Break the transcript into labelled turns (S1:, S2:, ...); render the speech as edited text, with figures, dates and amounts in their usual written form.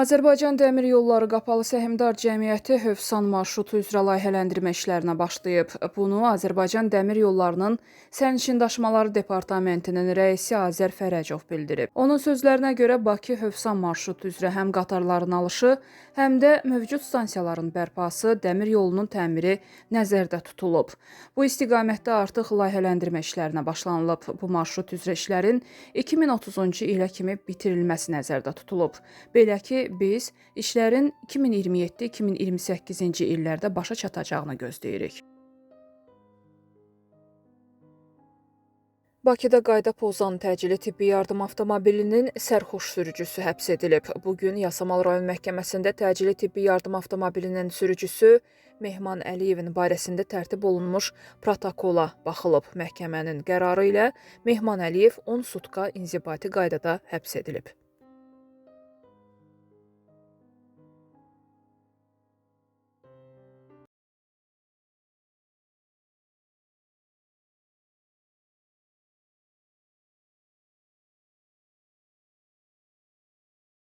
S1: Azərbaycan Dəmir Yolları Qapalı Səhmdar Cəmiyyəti Hövsan marşrutu üzrə layihələndirmə işlərinə başlayıb. Bunu Azərbaycan Dəmir Yollarının Sərnişindaşımaları Departamentinin rəisi Azər Fərəcov bildirib. Onun sözlərinə görə Bakı Hövsan marşrutu üzrə həm qatarların alışı, həm də mövcud stansiyaların bərpası, dəmir yolunun təmiri nəzərdə tutulub. Bu istiqamətdə artıq layihələndirmə işlərinə başlanılıb. Bu marşrut üzrə işlərin 2030-cu ilə kimi bitirilməsi nəzərdə tutulub. Belə ki, biz işlərin 2027-2028-ci illərdə başa çatacağını gözləyirik. Bakıda qayda pozan təcili tibbi yardım avtomobilinin sərxoş sürücüsü həbs edilib. Bugün Yasamal rayon məhkəməsində təcili tibbi yardım avtomobilinin sürücüsü Mehman Əliyevin barəsində tərtib olunmuş protokola baxılıb. Məhkəmənin qərarı ilə Mehman Əliyev 10 sutka inzibati qaydada həbs edilib.